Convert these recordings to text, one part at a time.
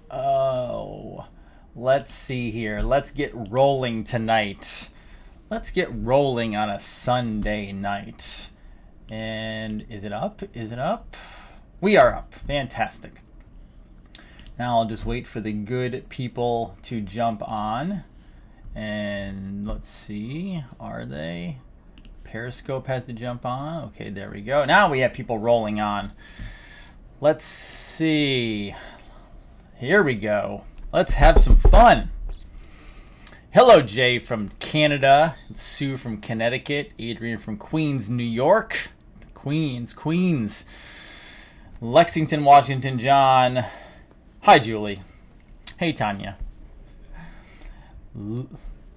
Oh, let's see here. Let's get rolling tonight. Let's get rolling on a Sunday night. And is it up? Is it up? We are up. Fantastic. Now I'll just wait for the good people to jump on. And let's see. Are they? Periscope has to jump on. Okay, there we go. Now we have people rolling on. Let's see. Here we go. Let's have some fun. Hello, Jay from Canada. Sue from Connecticut. Adrian from Queens, New York. Queens. Lexington, Washington, John. Hi, Julie. Hey, Tanya.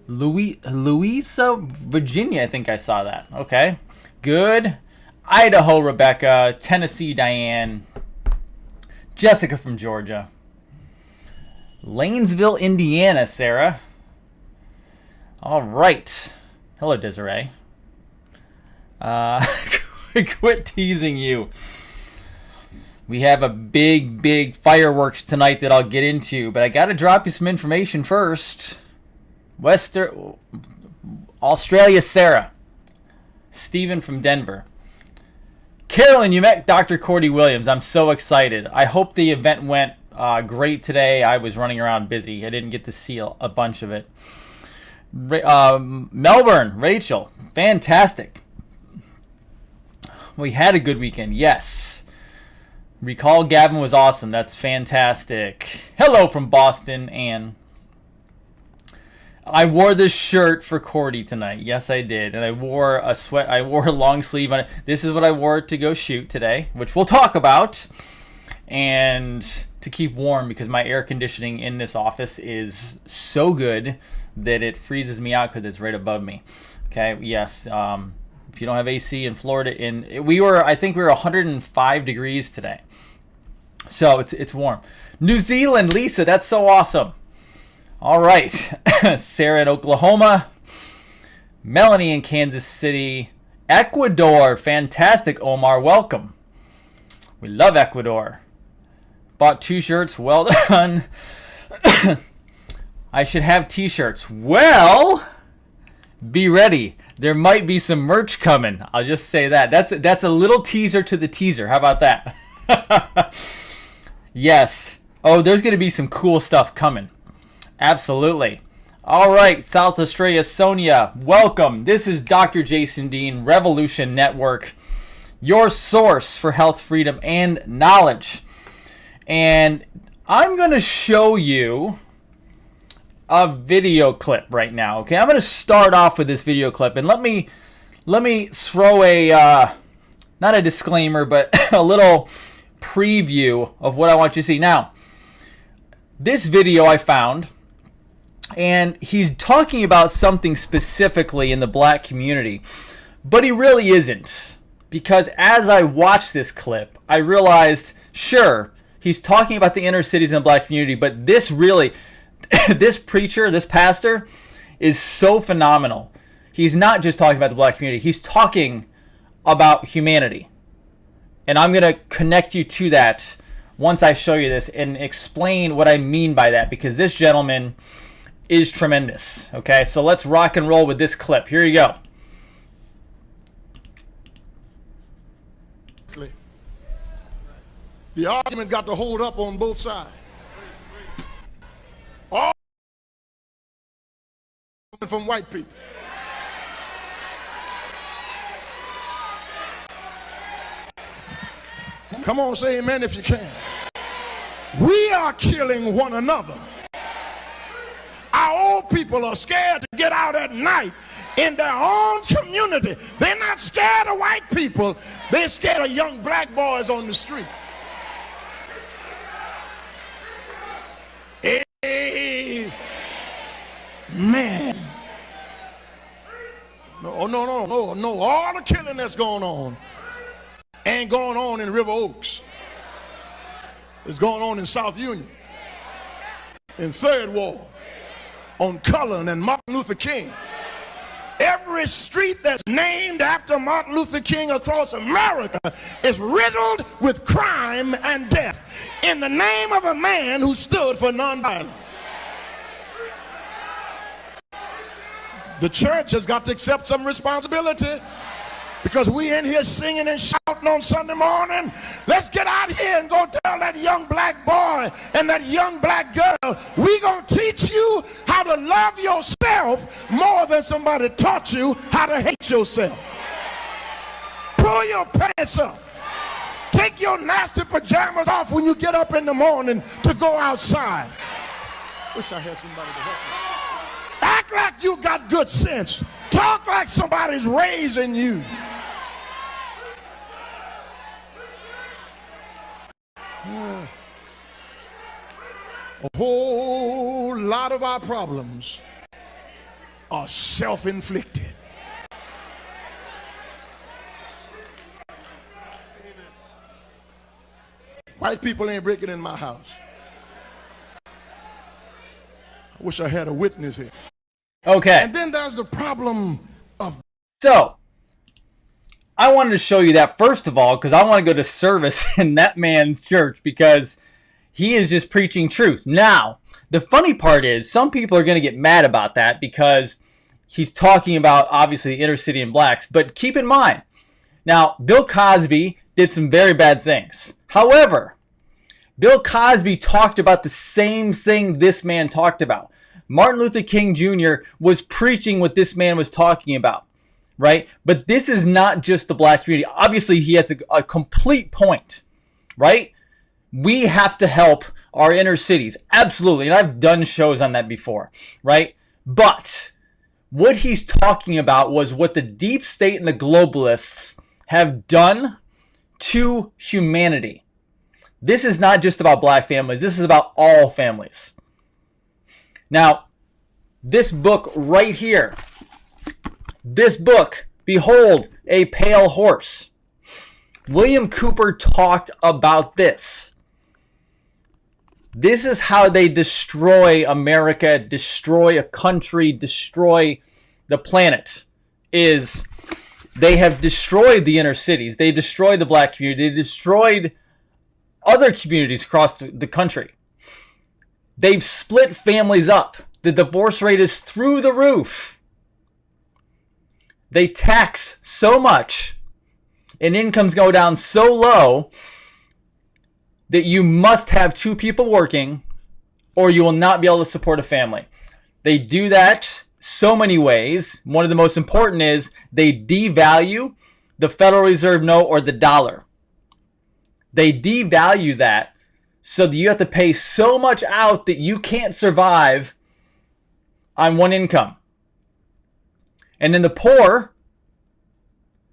Louisa, Virginia, I think I saw that. Okay. Good. Idaho, Rebecca. Tennessee, Diane. Jessica from Georgia. Lanesville, Indiana, Sarah. All right. Hello, Desiree. Quit teasing you. We have a big fireworks tonight that I'll get into, but I got to drop you some information first. Australia, Sarah. Stephen from Denver. Carolyn, you met Dr. Cordy Williams. I'm so excited. I hope the event went great today. I was running around busy. I didn't get to see a bunch of it. Melbourne, Rachel. Fantastic. We had a good weekend. Yes. Recall Gavin was awesome. That's fantastic. Hello from Boston, Anne. I wore this shirt for Cordy tonight. Yes, I did. And I wore a long sleeve on it. This is what I wore to go shoot today, which we'll talk about. And to keep warm because my air conditioning in this office is so good that it freezes me out because it's right above me. Okay, yes. If you don't have AC in Florida, I think we were 105 degrees today. So it's warm. New Zealand, Lisa, that's so awesome. All right. Sarah in Oklahoma. Melanie in Kansas City. Ecuador, fantastic, Omar, welcome. We love Ecuador. Bought 2 shirts, well done. I should have t-shirts. Well, be ready. There might be some merch coming. I'll just say that. That's a little teaser to the teaser. How about that? Yes. Oh, there's going to be some cool stuff coming. Absolutely. All right, South Australia, Sonia, welcome. This is Dr. Jason Dean, Revolution Network, your source for health, freedom, and knowledge. And I'm going to show you a video clip right now. Okay, I'm going to start off with this video clip, and let me throw a not a disclaimer, but a little preview of what I want you to see. Now, this video I found, and he's talking about something specifically in the black community, but he really isn't, because as I watched this clip, I realized, sure, he's talking about the inner cities and the black community, but this really, this preacher, this pastor, is so phenomenal. He's not just talking about the black community. He's talking about humanity. And I'm going to connect you to that once I show you this and explain what I mean by that, because this gentleman is tremendous. Okay, so let's rock and roll with this clip. Here you go. The argument got to hold up on both sides. All from white people. Come on, say amen if you can. We are killing one another. Our old people are scared to get out at night in their own community. They're not scared of white people. They're scared of young black boys on the street. Amen. No. All the killing that's going on ain't going on in River Oaks. It's going on in South Union, in Third Ward, on Cullen and Martin Luther King. Every street that's named after Martin Luther King across America is riddled with crime and death in the name of a man who stood for nonviolence. The church has got to accept some responsibility, because we in here singing and shouting on Sunday morning. Let's get out here and go tell that young black boy and that young black girl, we gonna teach you how to love yourself more than somebody taught you how to hate yourself. Pull your pants up. Take your nasty pajamas off when you get up in the morning to go outside. Wish I had somebody to help me. Act like you got good sense. Talk like somebody's raising you. A whole lot of our problems are self-inflicted. White people ain't breaking in my house. I wish I had a witness here. Okay. And then there's the problem of... So, I wanted to show you that first of all, because I want to go to service in that man's church, because he is just preaching truth. Now, the funny part is, some people are going to get mad about that because he's talking about, obviously, the inner city and blacks. But keep in mind, now, Bill Cosby did some very bad things. However, Bill Cosby talked about the same thing this man talked about. Martin Luther King Jr. was preaching what this man was talking about, right? But this is not just the black community. Obviously, he has a complete point, right? We have to help our inner cities. Absolutely. And I've done shows on that before, right? But what he's talking about was what the deep state and the globalists have done to humanity. This is not just about black families. This is about all families. Now, this book right here, this book, Behold a Pale Horse. William Cooper talked about this. This is how they destroy America, destroy a country, destroy the planet. Is they have destroyed the inner cities. They destroyed the black community. They destroyed other communities across the country. They've split families up. The divorce rate is through the roof. They tax so much and incomes go down so low that you must have two people working or you will not be able to support a family. They do that so many ways. One of the most important is they devalue the Federal Reserve note or the dollar. They devalue that so that you have to pay so much out that you can't survive on one income. And then the poor,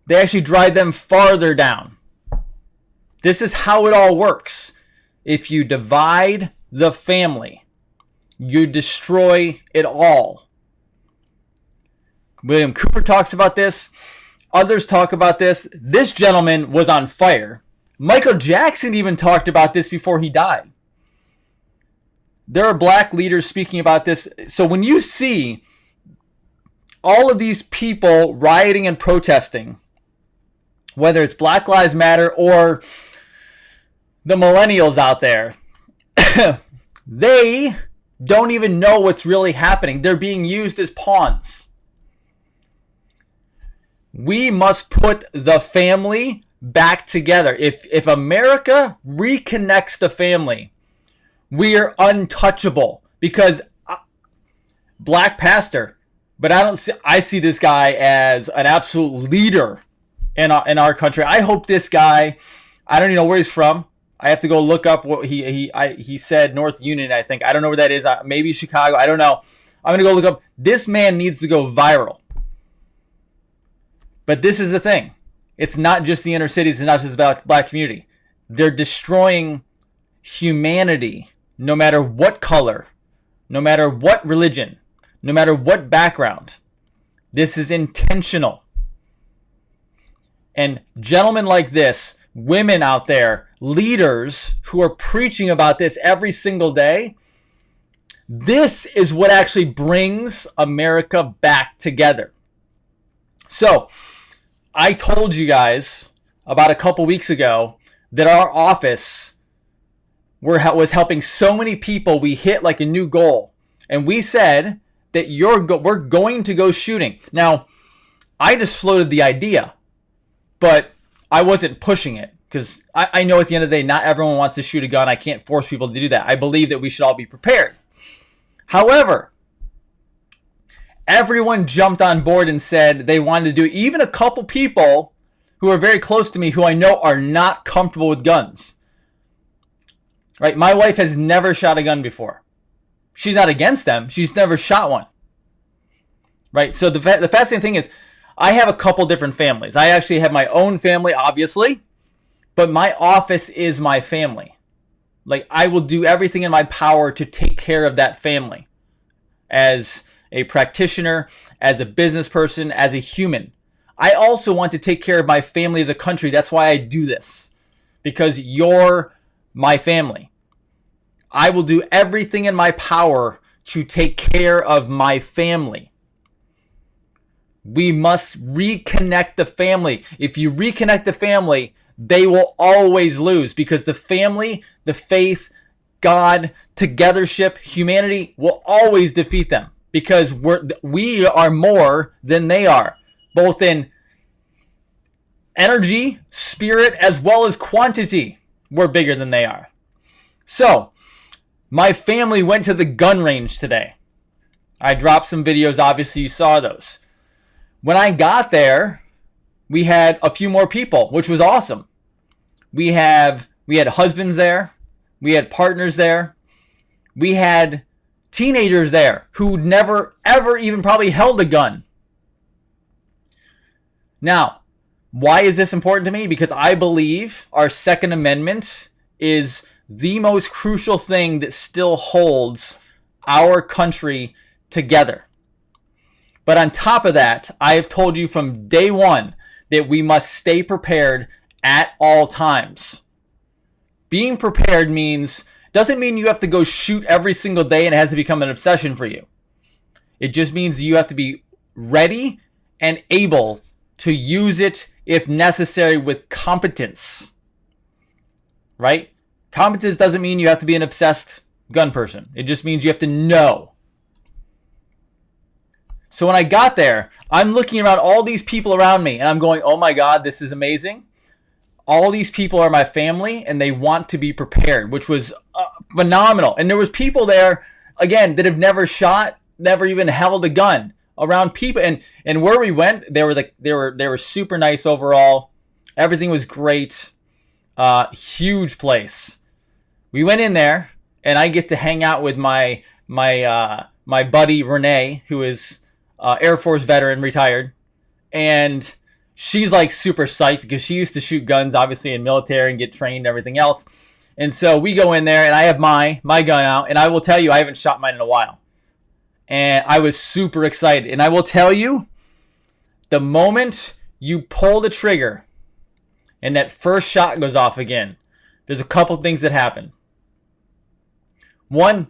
they actually drive them farther down. This is how it all works. If you divide the family, you destroy it all. William Cooper talks about this. Others talk about this. This gentleman was on fire. Michael Jackson even talked about this before he died. There are black leaders speaking about this. So when you see all of these people rioting and protesting, whether it's Black Lives Matter or the millennials out there, they don't even know what's really happening. They're being used as pawns. We must put the family back together. If America reconnects the family, we are untouchable. Because black pastor, but I see this guy as an absolute leader in our country. I hope this guy, I don't even know where he's from. I have to go look up what he said. North Union, I think. I don't know where that is. Maybe Chicago. I don't know. I'm going to go look up. This man needs to go viral. But this is the thing. It's not just the inner cities. It's not just the black community. They're destroying humanity, no matter what color, no matter what religion, no matter what background. This is intentional. And gentlemen like this, women out there, leaders who are preaching about this every single day, this is what actually brings America back together. So I told you guys about a couple weeks ago that our office was helping so many people. We hit like a new goal, and we said that we're going to go shooting. Now, I just floated the idea, but I wasn't pushing it because I know at the end of the day, not everyone wants to shoot a gun. I can't force people to do that. I believe that we should all be prepared. However, everyone jumped on board and said they wanted to do it. Even a couple people who are very close to me who I know are not comfortable with guns. Right? My wife has never shot a gun before. She's not against them. She's never shot one. Right? So the fascinating thing is I have a couple different families. I actually have my own family, obviously, but my office is my family. Like, I will do everything in my power to take care of that family as a practitioner, as a business person, as a human. I also want to take care of my family as a country. That's why I do this, because you're my family. I will do everything in my power to take care of my family. We must reconnect the family. If you reconnect the family, they will always lose, because the family, the faith, God, togethership, humanity will always defeat them, because we are more than they are, both in energy, spirit, as well as quantity. We're bigger than they are. So, my family went to the gun range today. I dropped some videos. Obviously, you saw those. When I got there, we had a few more people, which was awesome. We had husbands there. We had partners there. We had teenagers there who never, ever even probably held a gun. Now, why is this important to me? Because I believe our Second Amendment is the most crucial thing that still holds our country together. But on top of that, I have told you from day one that we must stay prepared at all times. Being prepared doesn't mean you have to go shoot every single day and it has to become an obsession for you. It just means you have to be ready and able to use it if necessary with competence. Right? Competence doesn't mean you have to be an obsessed gun person. It just means you have to know. So when I got there, I'm looking around all these people around me and I'm going, oh my God, this is amazing. All these people are my family and they want to be prepared, which was phenomenal. And there was people there, again, that have never shot, never even held a gun around people. And where we went, they were super nice overall. Everything was great. Huge place. We went in there and I get to hang out with my buddy Renee, who is Air Force veteran, retired, and she's like super psyched because she used to shoot guns, obviously in military, and get trained and everything else. And so we go in there and I have my gun out, and I will tell you, I haven't shot mine in a while. And I was super excited. And I will tell you, the moment you pull the trigger and that first shot goes off again, there's a couple things that happen. One,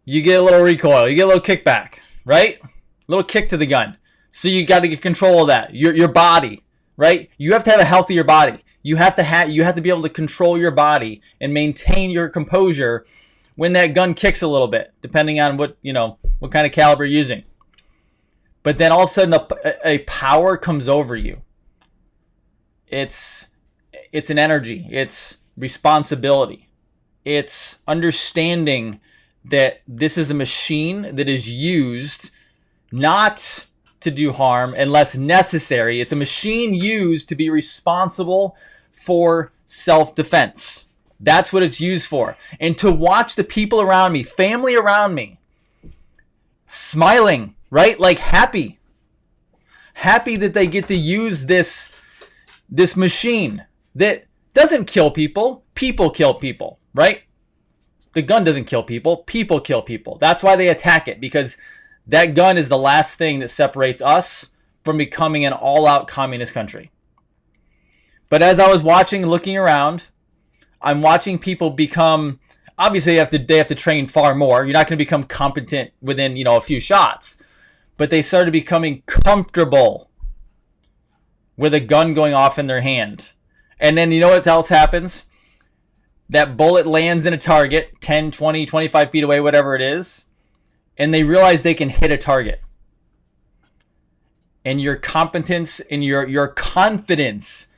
you get a little recoil, you get a little kickback, right? A little kick to the gun. So you got to get control of that. Your body, right? You have to have a healthier body. You have to be able to control your body and maintain your composure when that gun kicks a little bit, depending on what kind of caliber you're using. But then all of a sudden a power comes over you. It's an energy. It's responsibility. It's understanding that this is a machine that is used not to do harm unless necessary. It's a machine used to be responsible for self-defense. That's what it's used for. And to watch the people around me, family around me, smiling, right? Like happy that they get to use this machine that doesn't kill people. People kill people, right? The gun doesn't kill people. People kill people. That's why they attack it, because that gun is the last thing that separates us from becoming an all-out communist country. But as I was watching, looking around, I'm watching people become, obviously they have to train far more. You're not going to become competent within, a few shots. But they started becoming comfortable with a gun going off in their hand. And then you know what else happens? That bullet lands in a target 10, 20, 25 feet away, whatever it is, and they realize they can hit a target. And your competence and your confidence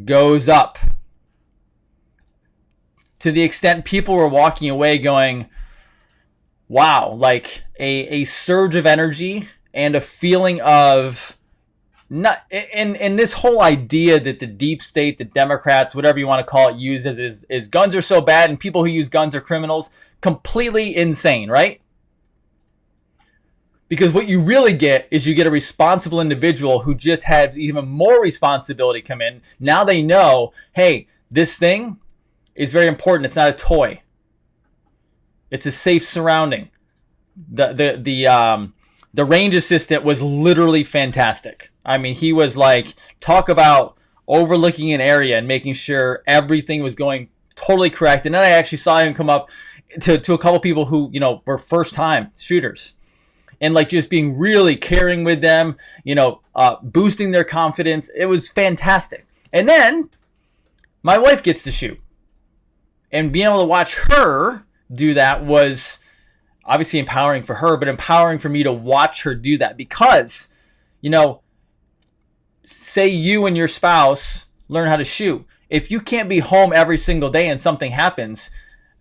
goes up to the extent people were walking away going, wow, like a surge of energy and a feeling of not, and this whole idea that the deep state, the Democrats, whatever you want to call it, uses is guns are so bad and people who use guns are criminals. Completely insane, right? Because what you really get is you get a responsible individual who just had even more responsibility come in. Now they know, hey, this thing is very important. It's not a toy. It's a safe surrounding. The range assistant was literally fantastic. I mean, he was like, talk about overlooking an area and making sure everything was going totally correct. And then I actually saw him come up to a couple people who, you know, were first time shooters. And like just being really caring with them, you know, boosting their confidence. It was fantastic. And then my wife gets to shoot. And being able to watch her do that was obviously empowering for her, but empowering for me to watch her do that. Because, you know, say you and your spouse learn how to shoot. If you can't be home every single day and something happens,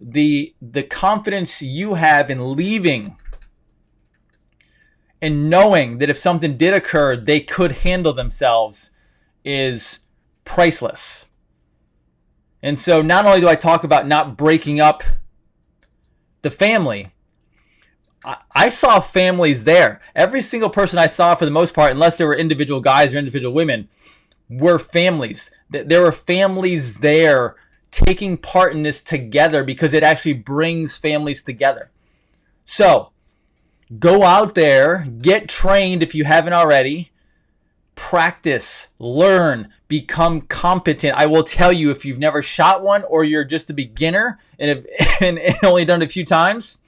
the confidence you have in leaving and knowing that if something did occur, they could handle themselves is priceless. And so not only do I talk about not breaking up the family, I saw families there. Every single person I saw, for the most part, unless there were individual guys or individual women, were families. There were families there taking part in this together because it actually brings families together. So go out there, get trained if you haven't already, practice, learn, become competent. I will tell you, if you've never shot one or you're just a beginner and only done it a few times,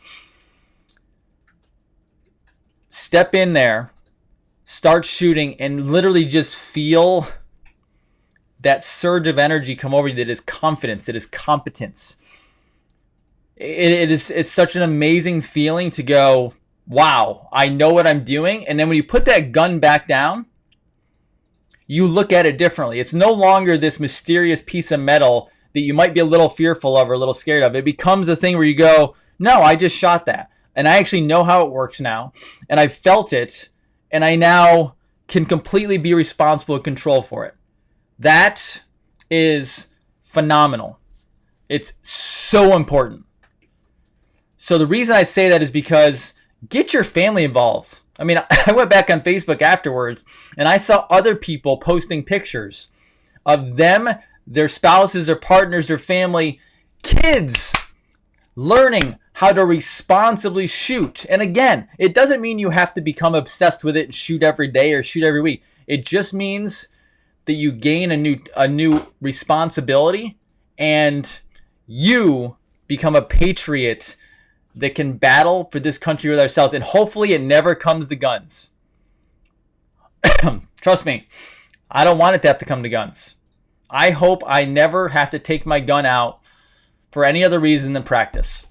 step in there, start shooting, and literally just feel that surge of energy come over you that is confidence, that is competence. It's such an amazing feeling to go, wow, I know what I'm doing. And then when you put that gun back down, you look at it differently. It's no longer this mysterious piece of metal that you might be a little fearful of or a little scared of. It becomes a thing where you go, no, I just shot that. And I actually know how it works now. And I felt it. And I now can completely be responsible and control for it. That is phenomenal. It's so important. So the reason I say that is because get your family involved. I mean, I went back on Facebook afterwards and I saw other people posting pictures of them, their spouses, their partners, their family, kids learning how to responsibly shoot. And again, it doesn't mean you have to become obsessed with it and shoot every day or shoot every week. It just means that you gain a new responsibility and you become a patriot that can battle for this country with ourselves. And hopefully it never comes to guns. Trust me, I don't want it to have to come to guns. I hope I never have to take my gun out for any other reason than practice.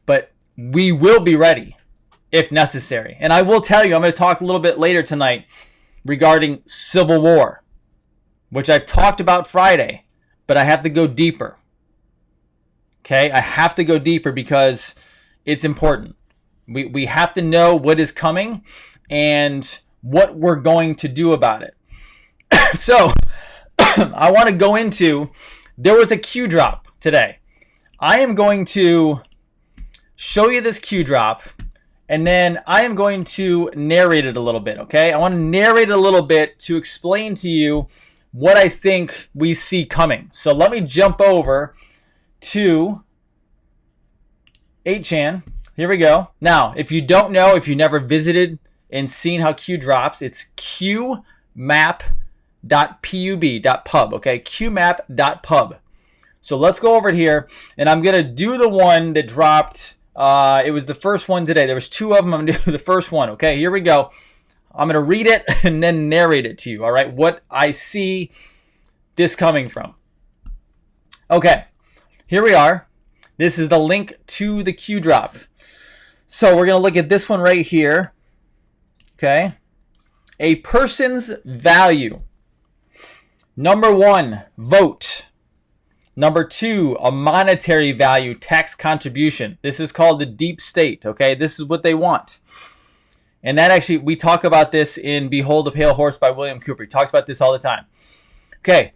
But we will be ready if necessary. And I will tell you, I'm going to talk a little bit later tonight regarding Civil War, which I've talked about Friday, but I have to go deeper. Okay, I have to go deeper because it's important. We have to know what is coming and what we're going to do about it. So I want to go into, there was a Q drop today. I am going to show you this Q drop and then I am going to narrate it a little bit, okay? I want to narrate it a little bit to explain to you what I think we see coming. So let me jump over to 8chan. Here we go. Now, if you don't know, if you never visited and seen how Q drops, it's qmap.pub, okay? qmap.pub. So let's go over here, and I'm going to do the one that dropped. It was the first one today. There was two of them. I'm going to do the first one, okay? Here we go. I'm going to read it and then narrate it to you, all right? What I see this coming from. Okay, here we are. This is the link to the Q drop. So we're going to look at this one right here. Okay. A person's value. Number 1, vote. Number 2, a monetary value, tax contribution. This is called the deep state, okay? This is what they want. And that actually, we talk about this in Behold a Pale Horse by William Cooper. He talks about this all the time. Okay,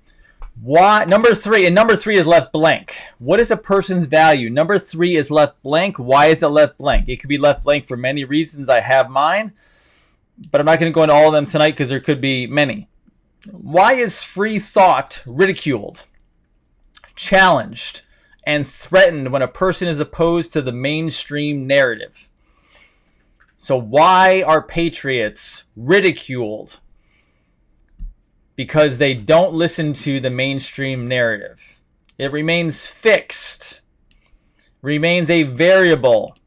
why? Number 3 is left blank. What is a person's value? Number 3 is left blank. Why is it left blank? It could be left blank for many reasons. I have mine, but I'm not going to go into all of them tonight because there could be many. Why is free thought ridiculed, challenged, and threatened when a person is opposed to the mainstream narrative? So why are patriots ridiculed? Because they don't listen to the mainstream narrative. It remains fixed, remains a variable,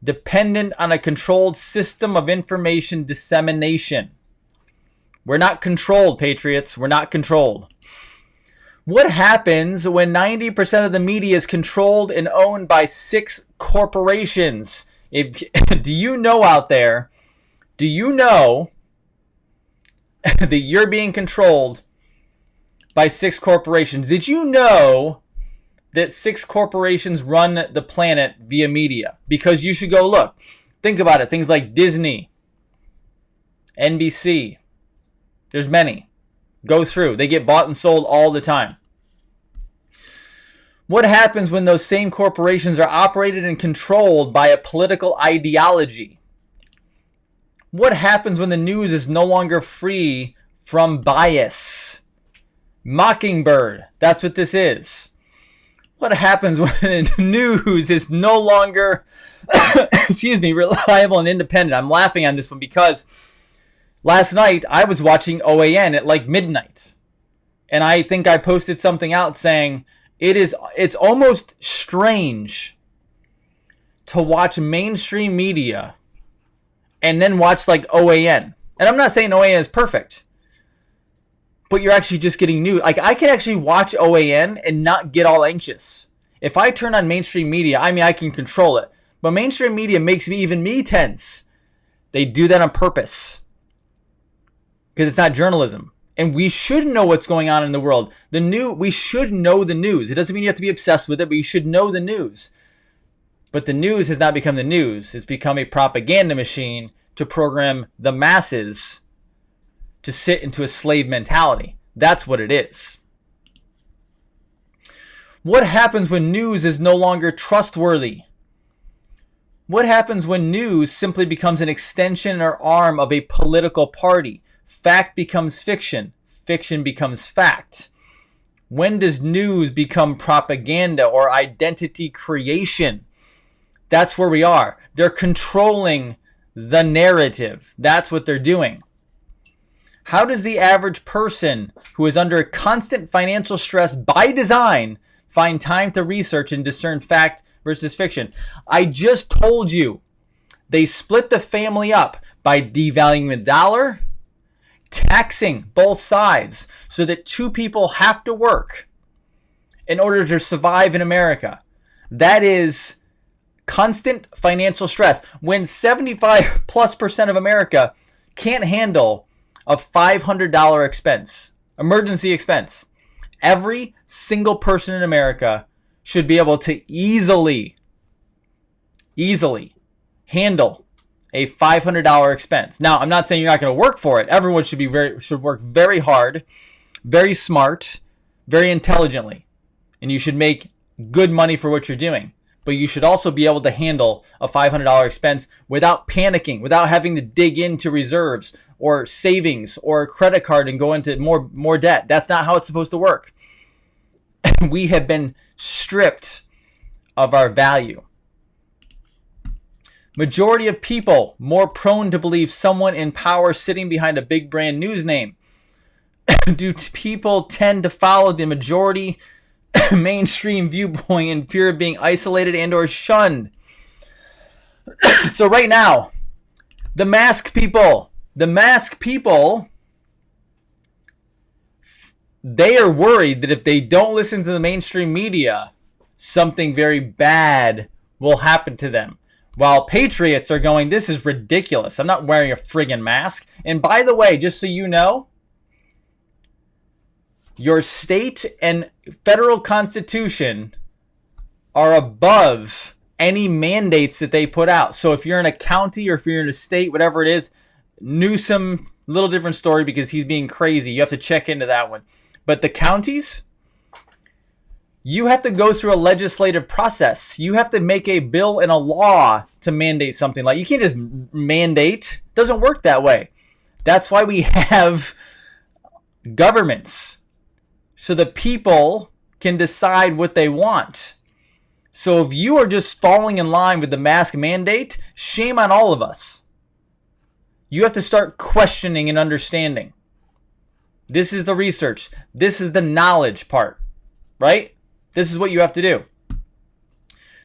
dependent on a controlled system of information dissemination. We're not controlled, patriots. We're not controlled. What happens when 90% of the media is controlled and owned by 6 corporations? Do you know out there, do you know that you're being controlled by 6 corporations? Did you know that 6 corporations run the planet via media? Because you should go look. Think about it. Things like Disney, NBC. There's many. Go through. They get bought and sold all the time. What happens when those same corporations are operated and controlled by a political ideology? What happens when the news is no longer free from bias? Mockingbird, that's what this is. What happens when the news is no longer reliable and independent? I'm laughing on this one because last night I was watching OAN at like midnight. And I think I posted something out saying it's almost strange to watch mainstream media and then watch like OAN. And I'm not saying OAN is perfect, but you're actually just getting news. Like I can actually watch OAN and not get all anxious. If I turn on mainstream media, I mean, I can control it, but mainstream media makes me tense. They do that on purpose because it's not journalism. And we should know what's going on in the world. We should know the news. It doesn't mean you have to be obsessed with it, but you should know the news. But the news has not become the news. It's become a propaganda machine to program the masses to sit into a slave mentality. That's what it is. What happens when news is no longer trustworthy? What happens when news simply becomes an extension or arm of a political party? Fact becomes fiction. Fiction becomes fact. When does news become propaganda or identity creation? That's where we are. They're controlling the narrative. That's what they're doing. How does the average person who is under constant financial stress by design find time to research and discern fact versus fiction? I just told you they split the family up by devaluing the dollar, taxing both sides so that 2 people have to work in order to survive in America. That is constant financial stress. When 75+% of America can't handle a $500 expense, emergency expense, every single person in America should be able to easily handle a $500 expense. Now, I'm not saying you're not going to work for it. Everyone should work very hard, very smart, very intelligently, and you should make good money for what you're doing. But you should also be able to handle a $500 expense without panicking, without having to dig into reserves or savings or a credit card and go into more debt. That's not how it's supposed to work. We have been stripped of our value. Majority of people more prone to believe someone in power sitting behind a big brand news name. Do people tend to follow the majority mainstream viewpoint in fear of being isolated and or shunned? So right now, the mask people, The mask people, they are worried that if they don't listen to the mainstream media, something very bad will happen to them. While patriots are going, this is ridiculous. I'm not wearing a friggin' mask. And by the way, just so you know, your state and federal constitution are above any mandates that they put out. So if you're in a county or if you're in a state, whatever it is, Newsom, little different story because he's being crazy. You have to check into that one. But the counties, you have to go through a legislative process. You have to make a bill and a law to mandate something. Like, you can't just mandate. It doesn't work that way. That's why we have governments, so the people can decide what they want. So if you are just falling in line with the mask mandate, shame on all of us. You have to start questioning and understanding. This is the research. This is the knowledge part, right? This is what you have to do.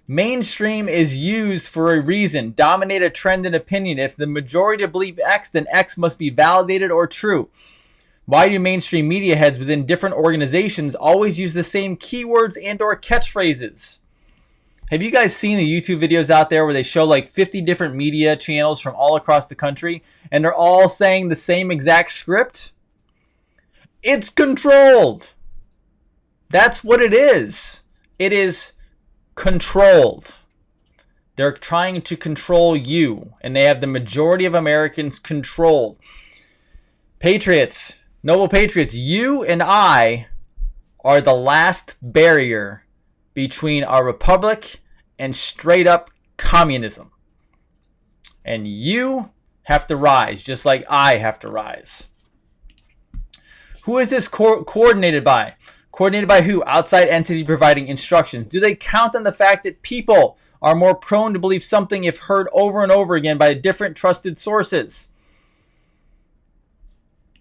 Mainstream is used for a reason. Dominate a trend and opinion. If the majority believe X, then X must be validated or true. Why do mainstream media heads within different organizations always use the same keywords and or catchphrases? Have you guys seen the YouTube videos out there where they show like 50 different media channels from all across the country and they're all saying the same exact script? It's controlled. That's what it is. It is controlled. They're trying to control you, and they have the majority of Americans controlled. Patriots, noble patriots, you and I are the last barrier between our republic and straight up communism. And you have to rise, just like I have to rise. Who is this coordinated by? Coordinated by who? Outside entity providing instructions. Do they count on the fact that people are more prone to believe something if heard over and over again by different trusted sources?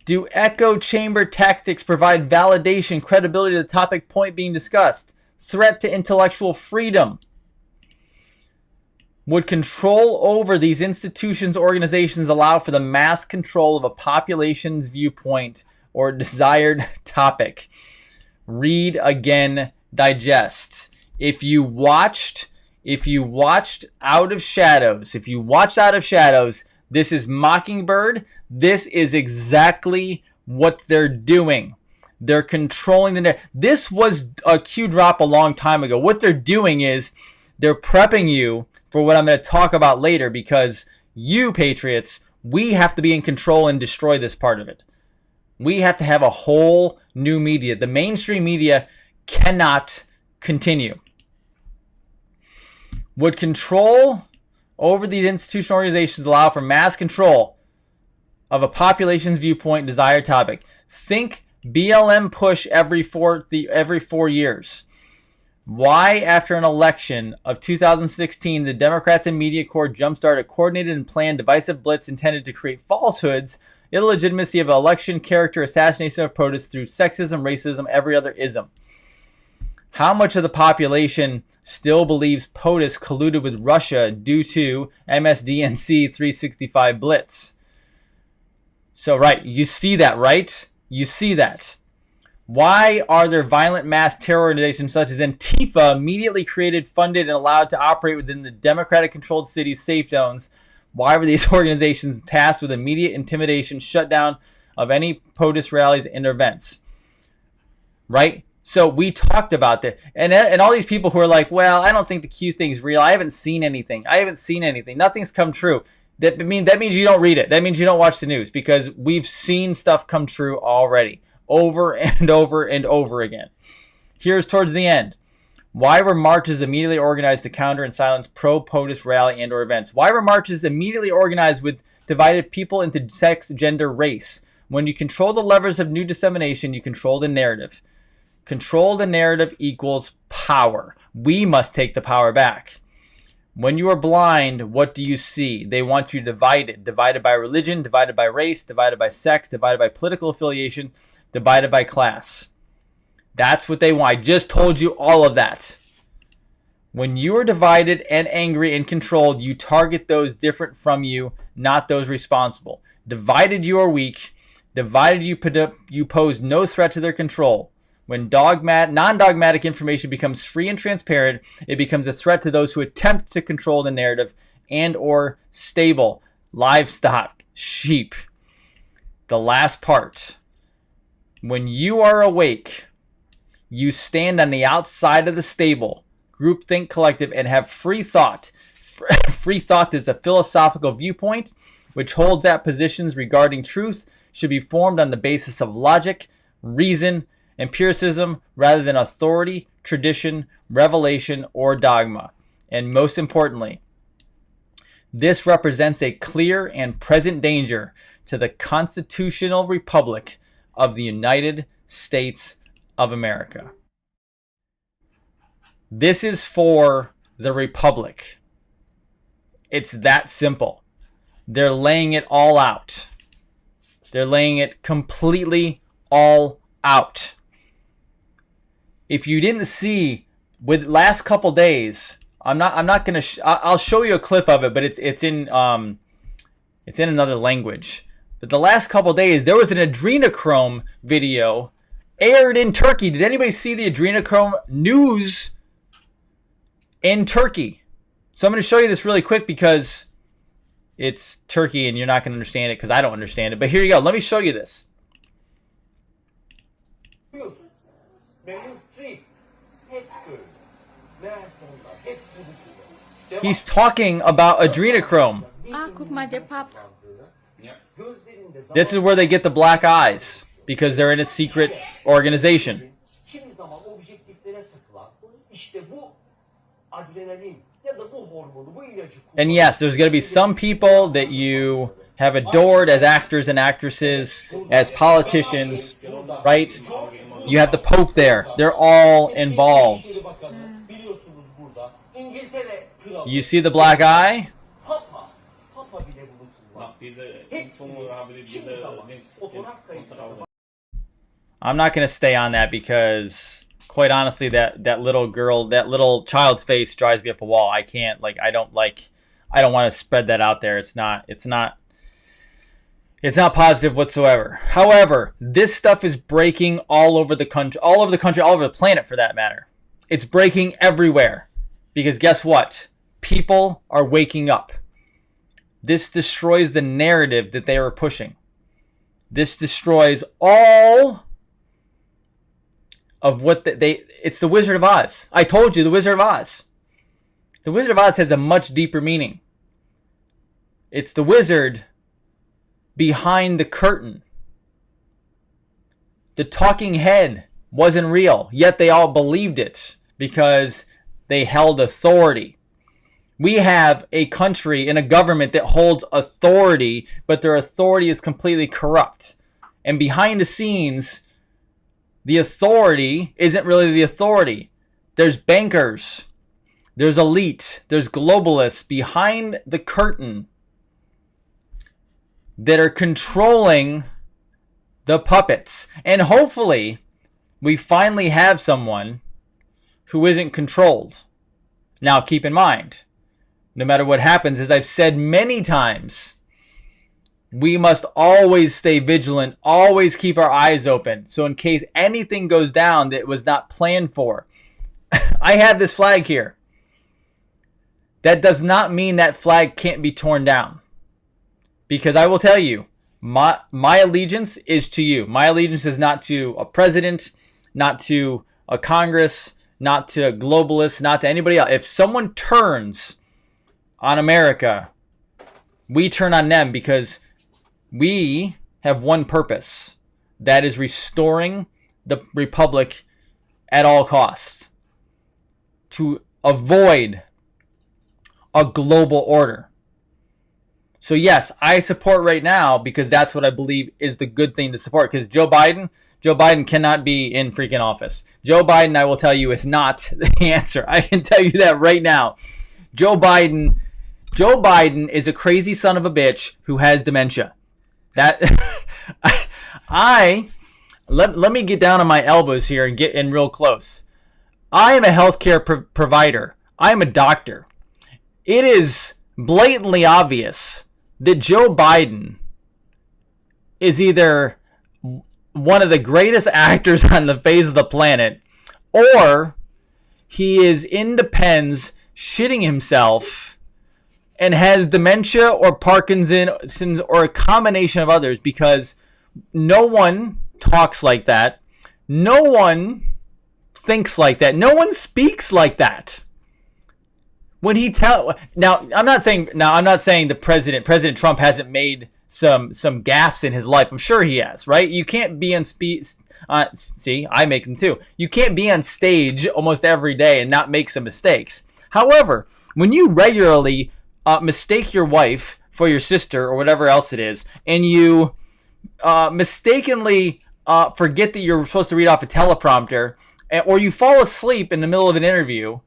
Do echo chamber tactics provide validation, credibility to the topic point being discussed? Threat to intellectual freedom. Would control over these institutions, organizations allow for the mass control of a population's viewpoint or desired topic? Read again, digest. If you watched Out of Shadows, this is Mockingbird. This is exactly what they're doing. They're controlling the net. This was a Q drop a long time ago. What they're doing is they're prepping you for what I'm going to talk about later, because you, patriots, we have to be in control and destroy this part of it. We have to have a whole new media. The mainstream media cannot continue. Would control over these institutional organizations allow for mass control of a population's viewpoint and desired topic? Think BLM push every 4 years. Why, after an election of 2016, the Democrats and Media Corps jumpstarted a coordinated and planned divisive blitz intended to create falsehoods, illegitimacy of election, character, assassination of protests through sexism, racism, every other ism? How much of the population still believes POTUS colluded with Russia due to MSDNC 365 blitz? So, right, you see that, right? You see that. Why are there violent mass terror organizations such as Antifa immediately created, funded, and allowed to operate within the Democratic-controlled cities' safe zones? Why were these organizations tasked with immediate intimidation, shutdown of any POTUS rallies and events? Right? So we talked about that. And all these people who are like, well, I don't think the Q thing is real. I haven't seen anything. Nothing's come true. That means you don't read it. That means you don't watch the news, because we've seen stuff come true already, over and over and over again. Here's towards the end. Why were marches immediately organized to counter and silence pro-POTUS rally and or events? Why were marches immediately organized with divided people into sex, gender, race? When you control the levers of new dissemination, you control the narrative. Control the narrative equals power. We must take the power back. When you are blind, what do you see? They want you divided. Divided by religion, divided by race, divided by sex, divided by political affiliation, divided by class. That's what they want. I just told you all of that. When you are divided and angry and controlled, you target those different from you, not those responsible. Divided, you are weak. Divided, you pose no threat to their control. When non-dogmatic information becomes free and transparent, it becomes a threat to those who attempt to control the narrative and or stable livestock, sheep. The last part. When you are awake, you stand on the outside of the stable, groupthink collective, and have free thought. Free thought is a philosophical viewpoint which holds that positions regarding truth should be formed on the basis of logic, reason, empiricism, rather than authority, tradition, revelation, or dogma. And most importantly, this represents a clear and present danger to the constitutional republic of the United States of America. This is for the republic. It's that simple. They're laying it all out. They're laying it completely all out. If you didn't see with last couple days, I'm not gonna. I'll show you a clip of it, but it's in another language. But the last couple days, there was an adrenochrome video aired in Turkey. Did anybody see the adrenochrome news in Turkey? So I'm going to show you this really quick because it's Turkey and you're not going to understand it because I don't understand it. But here you go. Let me show you this. He's talking about adrenochrome. This is where they get the black eyes because they're in a secret organization. And yes, there's going to be some people that you have adored as actors and actresses, as politicians, right? You have the Pope there. They're all involved. You see the black eye? I'm not going to stay on that because, quite honestly, that little girl, that little child's face drives me up a wall. I can't, I don't want to spread that out there. It's not positive whatsoever. However, this stuff is breaking all over the country, all over the planet for that matter. It's breaking everywhere because guess what? People are waking up. This destroys the narrative that they were pushing. This destroys all of what it's the Wizard of Oz. I told you, the Wizard of Oz. The Wizard of Oz has a much deeper meaning. It's the wizard behind the curtain. The talking head wasn't real, yet they all believed it because they held authority. We have a country and a government that holds authority, but their authority is completely corrupt. And behind the scenes, the authority isn't really the authority. There's bankers, there's elite, there's globalists behind the curtain that are controlling the puppets. And hopefully, we finally have someone who isn't controlled. Now, keep in mind, no matter what happens, as I've said many times, we must always stay vigilant, always keep our eyes open. So in case anything goes down that was not planned for, I have this flag here. That does not mean that flag can't be torn down. Because I will tell you, my allegiance is to you. My allegiance is not to a president, not to a Congress, not to globalists, not to anybody else. If someone turns on America, we turn on them because we have one purpose. That is restoring the republic at all costs. To avoid a global order. So yes, I support right now because that's what I believe is the good thing to support. Because Joe Biden cannot be in freaking office. Joe Biden, I will tell you, is not the answer. I can tell you that right now. Joe Biden is a crazy son of a bitch who has dementia. That let me get down on my elbows here and get in real close. I am a healthcare provider. I'm a doctor. It is blatantly obvious that Joe Biden is either one of the greatest actors on the face of the planet, or he is in the pens shitting himself and has dementia or Parkinson's or a combination of others, because no one talks like that. No one thinks like that. No one speaks like that. When he now, I'm not saying the President Trump hasn't made some gaffes in his life. I'm sure he has, right? You can't be on see, I make them too. You can't be on stage almost every day and not make some mistakes. However, when you regularly mistake your wife for your sister or whatever else it is, and you mistakenly forget that you're supposed to read off a teleprompter, or you fall asleep in the middle of an interview,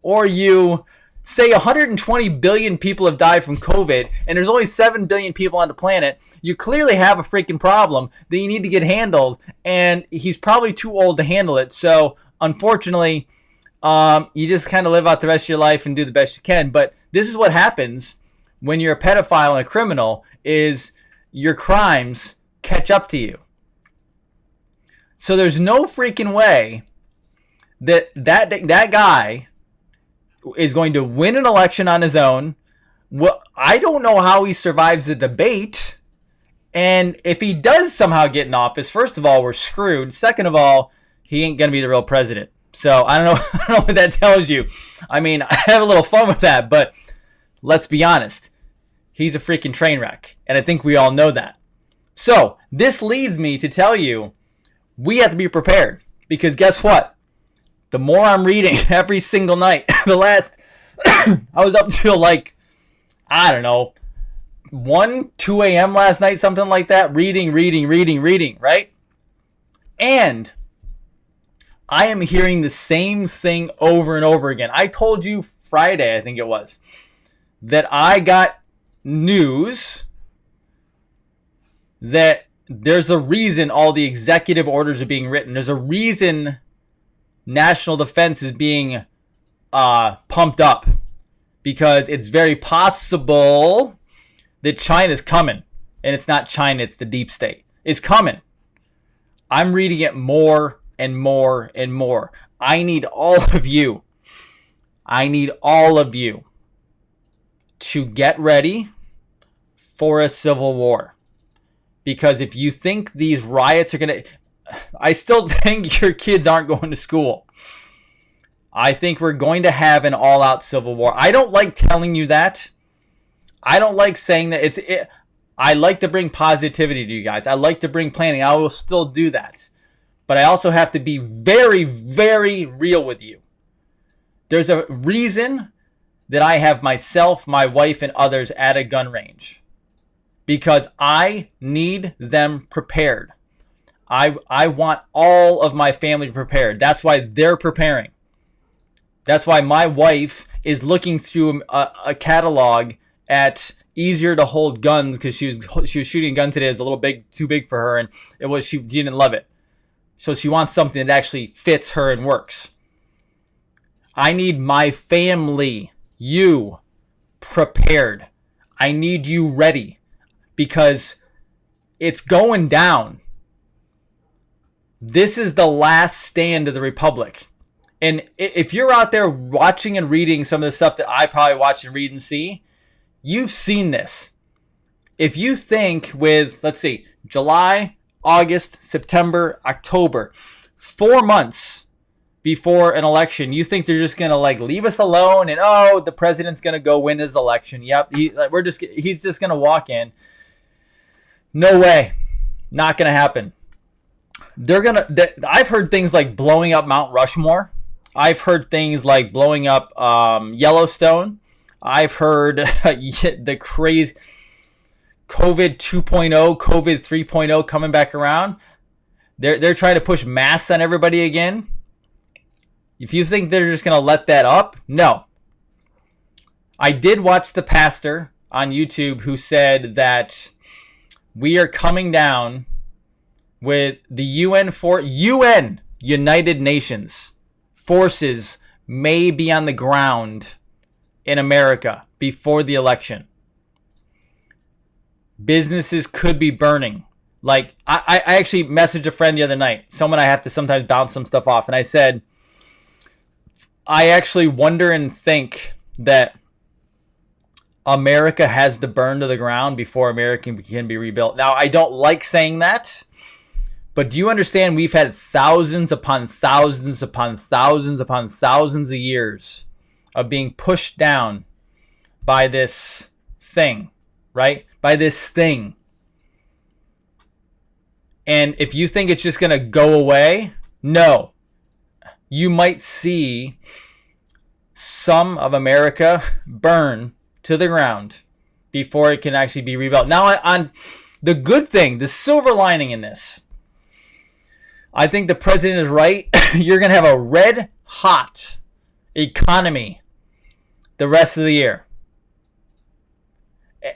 or you say 120 billion people have died from COVID and there's only 7 billion people on the planet, you clearly have a freaking problem that you need to get handled, and he's probably too old to handle it. So unfortunately, you just kind of live out the rest of your life and do the best you can. But this is what happens when you're a pedophile and a criminal, is your crimes catch up to you. So there's no freaking way that guy is going to win an election on his own. Well, I don't know how he survives the debate. And if he does somehow get in office, first of all, we're screwed. Second of all, he ain't going to be the real president. So I don't know what that tells you. I mean, I have a little fun with that, but let's be honest. He's a freaking train wreck. And I think we all know that. So this leads me to tell you, we have to be prepared. Because guess what? The more I'm reading every single night, I was up till like, I don't know, 1, 2 a.m. last night, something like that, reading, right? And I am hearing the same thing over and over again. I told you Friday, I think it was, that I got news that there's a reason all the executive orders are being written. There's a reason national defense is being pumped up, because it's very possible that China's coming. And it's not China, it's the deep state. It's coming. I'm reading it more and more and more. I need all of you. To get ready for a civil war. Because if you think these riots are going to... I still think your kids aren't going to school. I think we're going to have an all-out civil war. I don't like telling you that. I don't like saying that. I like to bring positivity to you guys. I like to bring planning. I will still do that. But I also have to be very, very real with you. There's a reason that I have myself, my wife, and others at a gun range. Because I need them prepared. I want all of my family prepared. That's why they're preparing. That's why my wife is looking through a catalog at easier to hold guns, because she was shooting a gun today. It was a little too big for her, and she didn't love it. So she wants something that actually fits her and works. I need my family, you, prepared. I need you ready, because it's going down. This is the last stand of the Republic. And if you're out there watching and reading some of the stuff that I probably watch and read and see, you've seen this. If you think with, let's see, July, August, September, October, 4 months before an election, you think they're just going to like leave us alone and, oh, the president's going to go win his election. Yep, he's just going to walk in. No way. Not going to happen. I've heard things like blowing up Mount Rushmore. I've heard things like blowing up Yellowstone. I've heard the crazy COVID 2.0, COVID 3.0 coming back around. They're trying to push masks on everybody again. If you think they're just going to let that up, no. I did watch the pastor on YouTube who said that we are coming down with the UN United Nations forces may be on the ground in America before the election. Businesses could be burning. Like, I actually messaged a friend the other night, someone I have to sometimes bounce some stuff off, and I said, I actually wonder and think that America has to burn to the ground before America can be rebuilt. Now, I don't like saying that, but do you understand we've had thousands upon thousands upon thousands upon thousands of years of being pushed down by this thing, right? By this thing. And if you think it's just going to go away, no. You might see some of America burn to the ground before it can actually be rebuilt. Now, on the good thing, the silver lining in this, I think the president is right. You're going to have a red hot economy the rest of the year.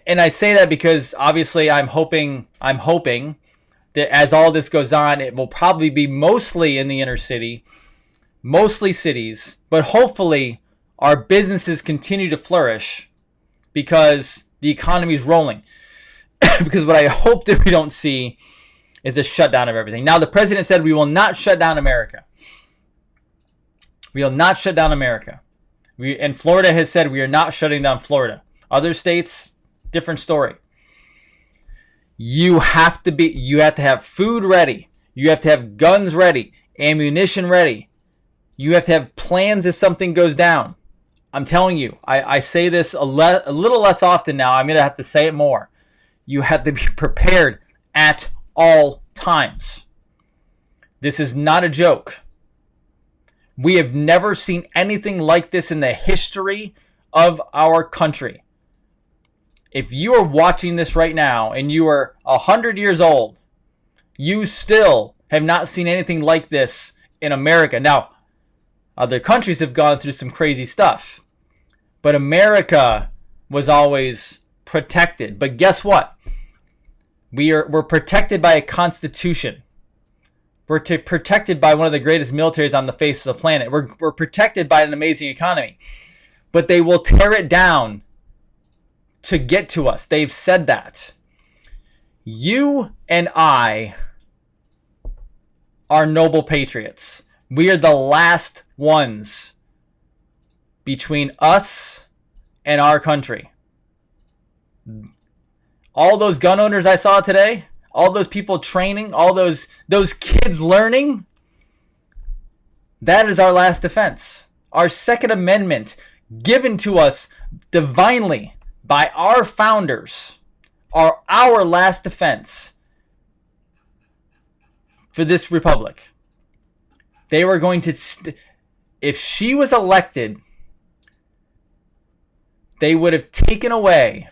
And I say that because obviously I'm hoping that as all this goes on, it will probably be mostly in the inner city, mostly cities, but hopefully our businesses continue to flourish because the economy is rolling. Because what I hope that we don't see is a shutdown of everything. Now, the president said we will not shut down America. We will not shut down America. And Florida has said we are not shutting down Florida. Other states, different story. You have to have food ready. You have to have guns ready, ammunition ready. You have to have plans if something goes down. I'm telling you, I say this a little less often now. I'm going to have to say it more. You have to be prepared at all times. This is not a joke. We have never seen anything like this in the history of our country. If you are watching this right now and you are 100 years old, you still have not seen anything like this in America. Now, other countries have gone through some crazy stuff, but America was always protected. But guess what? We're protected by a constitution. We're protected by one of the greatest militaries on the face of the planet. We're protected by an amazing economy. But they will tear it down to get to us. They've said that. You and I are noble patriots. We are the last ones between us and our country. All those gun owners I saw today, all those people training, all those kids learning, that is our last defense. Our Second Amendment, given to us divinely by our founders, are our last defense for this republic. They were going to, if she was elected, they would have taken away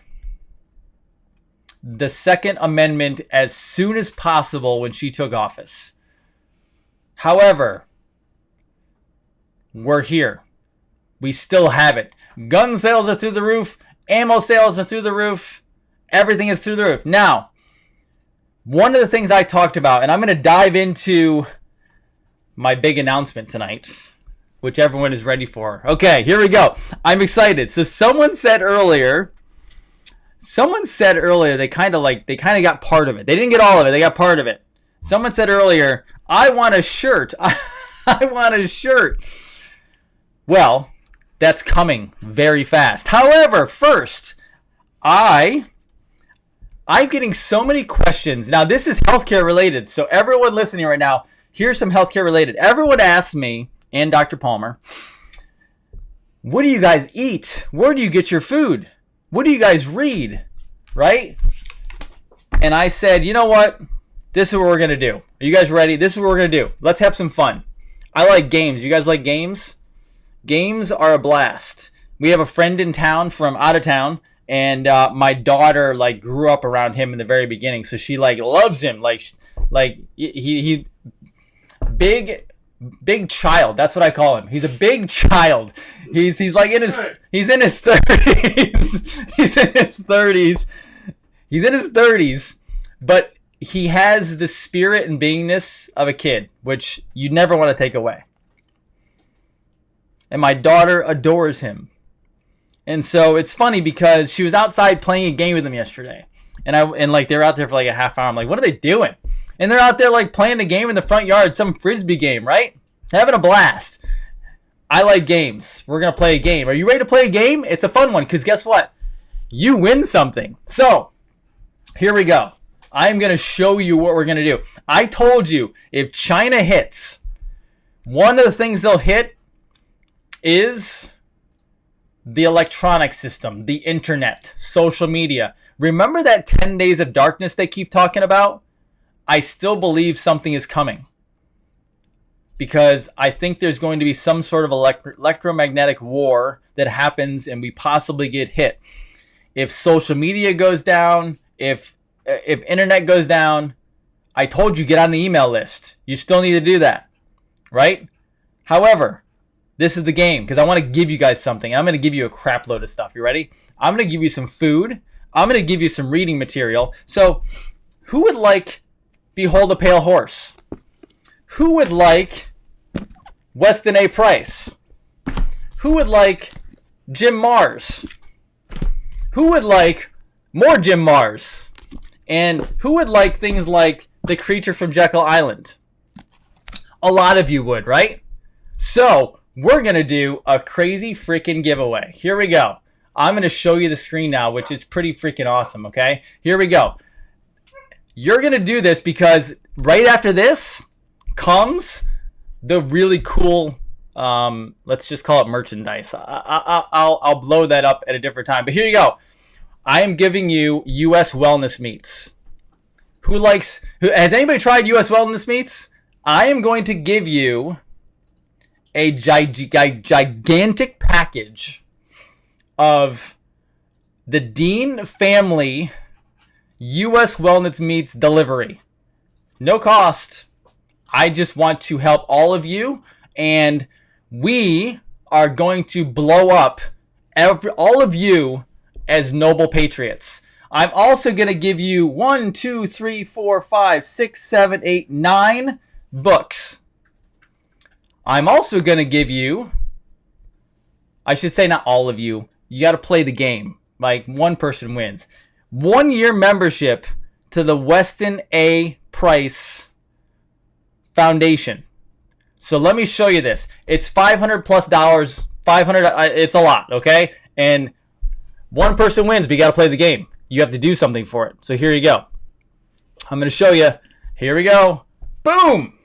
the Second Amendment as soon as possible when she took office. However, we're here. We still have it. Gun sales are through the roof. Ammo sales are through the roof. Everything is through the roof. Now, one of the things I talked about, and I'm going to dive into my big announcement tonight, which everyone is ready for. Okay, here we go. I'm excited. So someone said earlier they kind of got part of it. They didn't get all of it. They got part of it. Someone said earlier, I want a shirt. I want a shirt. Well, that's coming very fast. However, first, I'm getting so many questions. Now, this is healthcare related. So everyone listening right now, here's some healthcare related. Everyone asked me, and Dr. Palmer, what do you guys eat? Where do you get your food? What do you guys read? Right? And I said, you know what? This is what we're going to do. Are you guys ready? This is what we're going to do. Let's have some fun. I like games. You guys like games? Games are a blast. We have a friend in town from out of town, and my daughter grew up around him in the very beginning, so she loves him. He big child. That's what I call him. He's a big child. He's in his 30s. He's in his 30s. He's in his 30s, but he has the spirit and beingness of a kid, which you never want to take away. and my daughter adores him. And so it's funny because she was outside playing a game with him yesterday. And like they're out there for like a half hour. I'm like, what are they doing? And they're out there like playing a game in the front yard, some frisbee game, right? Having a blast. I like games. We're going to play a game. Are you ready to play a game? It's a fun one because guess what? You win something. So here we go. I'm going to show you what we're going to do. I told you if China hits, one of the things they'll hit is the electronic system, the internet, social media. Remember that 10 days of darkness they keep talking about? I still believe something is coming because I think there's going to be some sort of electromagnetic war that happens and we possibly get hit. If social media goes down, if internet goes down, I told you get on the email list. You still need to do that, right? However, this is the game because I want to give you guys something. I'm going to give you a crap load of stuff. You ready? I'm going to give you some food. I'm going to give you some reading material. So who would like Behold a Pale Horse? Who would like Weston A. Price? Who would like Jim Mars? Who would like more Jim Mars? And who would like things like The Creature from Jekyll Island? A lot of you would, right? So we're going to do a crazy freaking giveaway. Here we go. I'm going to show you the screen now, which is pretty freaking awesome, okay? Here we go. You're going to do this because right after this comes the really cool, let's just call it merchandise. I'll blow that up at a different time. But here you go. I am giving you U.S. Wellness Meats. Has anybody tried U.S. Wellness Meats? I am going to give you a gigantic package of the Dean family U.S. Wellness Meats delivery. No cost. I just want to help all of you, and we are going to blow up all of you as noble patriots. I'm also going to give you 1, 2, 3, 4, 5, 6, 7, 8, 9 books. I'm also going to give you, I should say not all of you, you got to play the game. Like one person wins. 1 year membership to the Weston A. Price Foundation. So let me show you this. It's $500 plus. It's a lot, okay? And one person wins, but you got to play the game. You have to do something for it. So here you go. I'm going to show you. Here we go. Boom!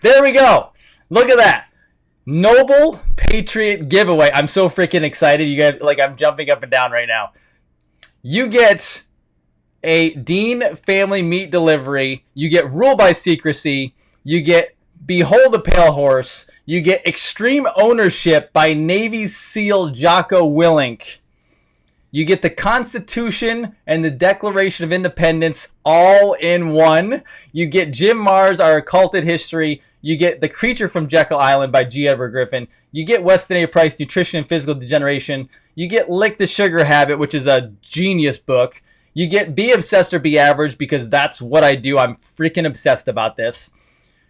There we go. Look at that. Noble Patriot giveaway. I'm so freaking excited. You guys, like, I'm jumping up and down right now. You get a Dean family meat delivery. You get Rule by Secrecy. You get Behold a Pale Horse. You get Extreme Ownership by Navy SEAL Jocko Willink. You get the Constitution and the Declaration of Independence all in one. You get Jim Mars, Our Occulted History. You get The Creature from Jekyll Island by G. Edward Griffin. You get Weston A. Price, Nutrition and Physical Degeneration. You get Lick the Sugar Habit, which is a genius book. You get Be Obsessed or Be Average, because that's what I do. I'm freaking obsessed about this.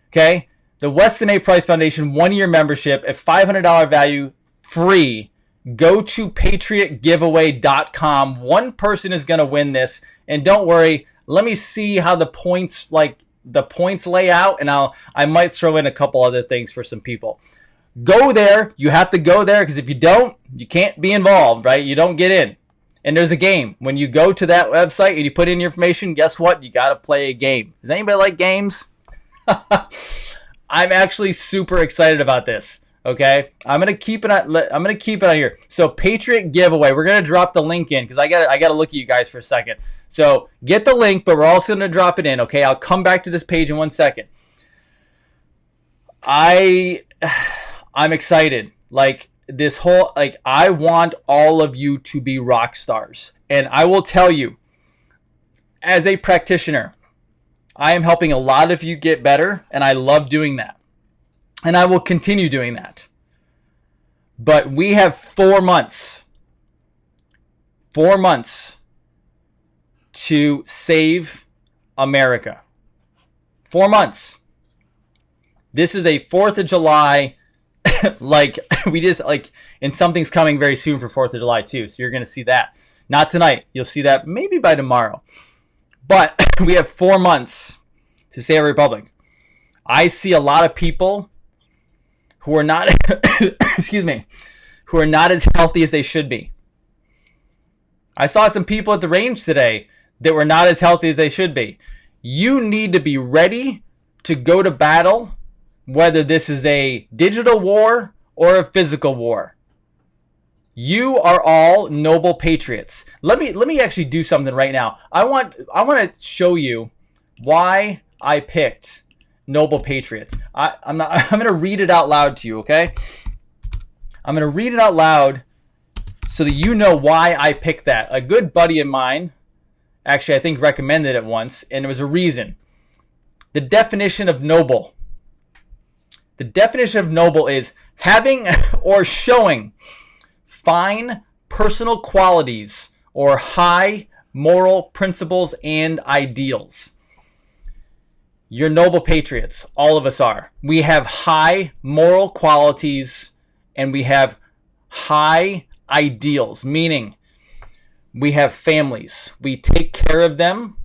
Okay? The Weston A. Price Foundation 1 year membership at $500 value, free. Go to patriotgiveaway.com. One person is going to win this. And don't worry, let me see how the points lay out, and I might throw in a couple other things for some people. Go there. You have to go there, because if you don't, you can't be involved, right? You don't get in. And there's a game. When you go to that website and you put in your information, guess what? You got to play a game. Does anybody like games? I'm actually super excited about this. Okay, I'm gonna keep it on here. So Patriot giveaway. We're gonna drop the link in because I gotta look at you guys for a second. So get the link, but we're also gonna drop it in. Okay, I'll come back to this page in 1 second. I'm excited. Like this whole I want all of you to be rock stars, and I will tell you, as a practitioner, I am helping a lot of you get better, and I love doing that. And I will continue doing that. But we have 4 months. 4 months to save America. 4 months. This is a 4th of July like we just like, and something's coming very soon for 4th of July too. So you're going to see that. Not tonight. You'll see that maybe by tomorrow. But we have 4 months to save our republic. I see a lot of people who are not, excuse me, who are not as healthy as they should be. I saw some people at the range today that were not as healthy as they should be. You need to be ready to go to battle, whether this is a digital war or a physical war. You are all noble patriots. Let me actually do something right now. I want to show you why I picked noble patriots. I'm going to read it out loud to you, okay? I'm going to read it out loud so that you know why I picked that. A good buddy of mine, actually I think recommended it once, and there was a reason. The definition of noble. The definition of noble is having or showing fine personal qualities or high moral principles and ideals. You're noble patriots. All of us are. We have high moral qualities and we have high ideals, meaning we have families. We take care of them.